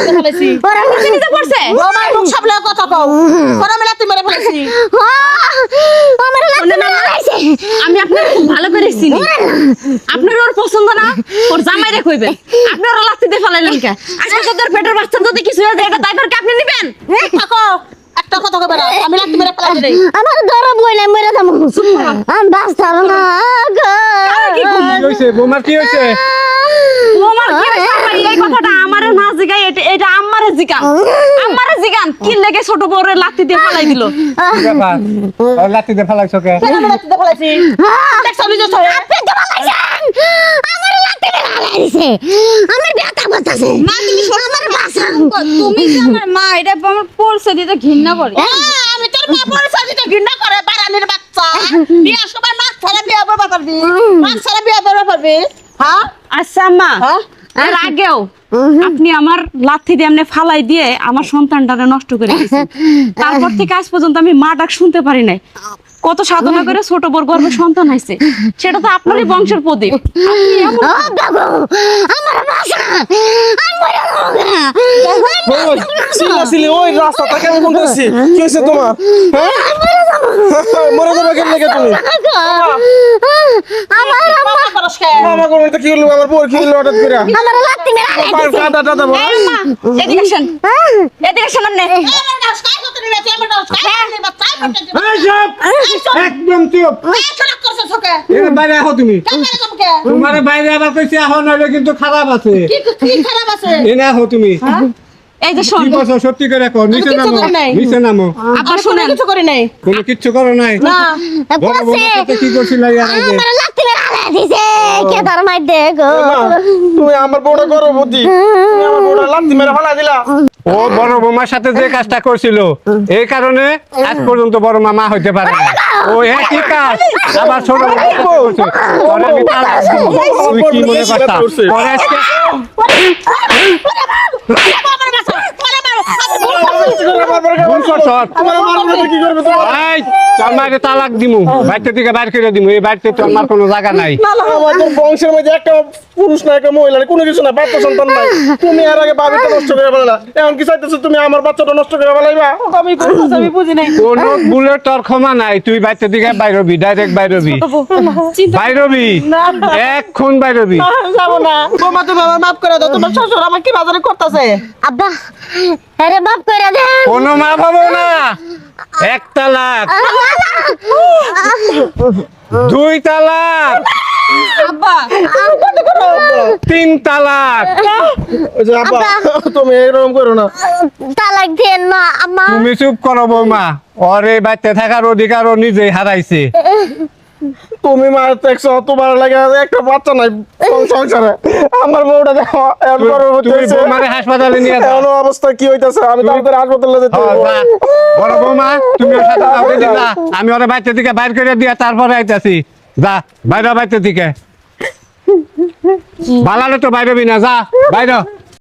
ফেলেছি ওরা নিতে পড়ছে বৌমা মুখ সামলে কথা কও ওরা আমি লাথি মেরে ফেলেছি আমার লাথি মারাইছে আমি আপনার খুব ভালো করে চিনি আপনার ওর পছন্দ না ওর জামাইরে কইবেন আপনি ওর লাথি দিয়ে ফেলাইলেন কে আজকে তোদের পেটের বাচ্চা যদি কিছু হয়ে যায় এটা দায়ভার কি আপনি নেবেন থাকো একটা কথা কবে না আমি লাথি মেরে ফেলাইছি রে আমার গরম বইলে মরে যাবো আমি বাঁচতাম না গো কি হইছে বোমার কি হইছে তোমার কি হইছে এই কথাটা আমারে না জিগাই এটা আমারে জিগান কি লাগে ছোট বড়রে লাথি দিয়ে ফেলাই দিল কি ব্যাপার ওর লাঠি দিয়ে ফেলাইছো কে আমি লাথি দিয়ে ফেলাইছি দেখছ আমি যে ছয় আপনি তো বলাইছেন আমার লাথি মারাইছে আমার ব্যথা করতেছে মা তুমি আমার বাসা তুমি যে আমার মা এটা আমার পরিচয় দিতে ঘৃণা করে আমি তোর মা পরিচয় দিতে ঘৃণা করে বারানির বাচ্চা বিয়া সবাই মাছ ছাড়া বিয়া বাবা করবি মাছ ছাড়া বিয়া বাবা করবি হ্যাঁ আচ্ছা মা হ্যাঁ এর আগেও আপনি আমার লাথি দিয়ে এমনি ফালাই দিয়ে আমার সন্তানটারে নষ্ট করে দিয়েছেন তারপর থেকে আজ পর্যন্ত আমি মা ডাক শুনতে পারি নাই কত সাধনা করে ছোট বড় গর্ভে সন্তান হয়েছে সেটা তো আপনারই বংশের প্রদীপ ও বাবু আমার বাসা সিলি ওই রাস্তাটা কেমন করতেছি কি হয়েছে তোমার হ্যাঁ মরে যাবে কেন লাগে তুমি মামা করস কে মামা করবে তো কি হলো আমার বউর কি হলো হঠাৎ করে আমার লাথি মারাইছে কাঁদা টাদা বল এই মা এদিকে আসেন এদিকে আসেন আপনি আমার দাস কাই করতে নিলে আমার দাস কাই করতে বাচ্চা এই চুপ একদম চুপ খারাপ করছ সকে এর বাইরে আহো তুমি কেন করে তোমাকে তোমার বাইরে আবার কইছি আহো নইলে কিন্তু খারাপ আছে কি খারাপ আছে এনে আহো তুমি এই যে শোন কি বলছো সত্যি করে কও নিচে কিচ্ছু নামো করি নাই। নিচে নামো আবার আমি শুনেন কিছু করি নাই কোনো কিচ্ছু করো নাই না বড় বড় সাথে কি করছিল এর আগে আমার লাথি মারাইছে কে তার মাই দেখো তুমি আমার বউটা করো বুদ্ধি তুমি আমার বউটা লাথি মেরে ফেলা দিলা ও বড় বোমার সাথে যে কাজটা করছিল এই কারণে আজ পর্যন্ত বড় মামা হইতে পারে না ও একই কাজ আবার ছোট করছে পরে আমি তালাক দিব। তুই কি মনে করছিস পরে আজকে ভুল করছস। তোমার মারবে তো কি করবে তোমার এই তোর মাকে তালাক দিমু বাড়িতে থেকে বাইর করে দিমু এই বাড়িতে তোর মার কোনো জায়গা নাই আমাদের বংশের মধ্যে একটা পুরুষ না একটা মহিলা কোনো কিছু না বাচ্চা সন্তান নাই তুমি এর আগে বাবিটা নষ্ট করে ফেলা এখন কি চাইতেছো তুমি আমার বাচ্চাটা নষ্ট করে ফেলাইবা আমি করতেছি আমি বুঝি নাই কোনো বুলেট তোর ক্ষমা নাই তুই বাড়িতে থেকে বাইরবি ডাইরেক্ট বাইরবি বাইরবি এক্ষুন বাইরবি যাবো না বোমা তুমি আমার মাফ করে দাও তোমার শ্বশুর আমার কি বাজারে করতেছে আব্বা আরে বাপ কইরা দেন কোনো মা ভাবো না এক তালাক দুই তালাক আব্বা তিন তালাক ওই যে আব্বা তুমি এরকম করো না তালাক দেন না আম্মা তুমি চুপ করো বৌমা ওর এই বাড়িতে থাকার অধিকার ও নিজেই হারাইছে তুমি মার দেখছো তোমার লাগে একটা বাচ্চা নাই সংসারে আমার বউটা দেখো এমন গর্ভবতী তুমি হয়েছে বৌমারে হাসপাতালে নিয়ে যাও এমন অবস্থা কি হইতাছে আমি তাড়াতাড়ি হাসপাতালে যেতে হ্যাঁ, হইবো। যা। বড় বৌমা তুমি ওর সাথে কাউকে দিলা আমি ওর বাড়িতে থেকে বাইর করে দিয়া তারপরে আইতাছি যা বাইরে বাড়িতে থেকে ভালো তো বাইরবি না যা বাইরে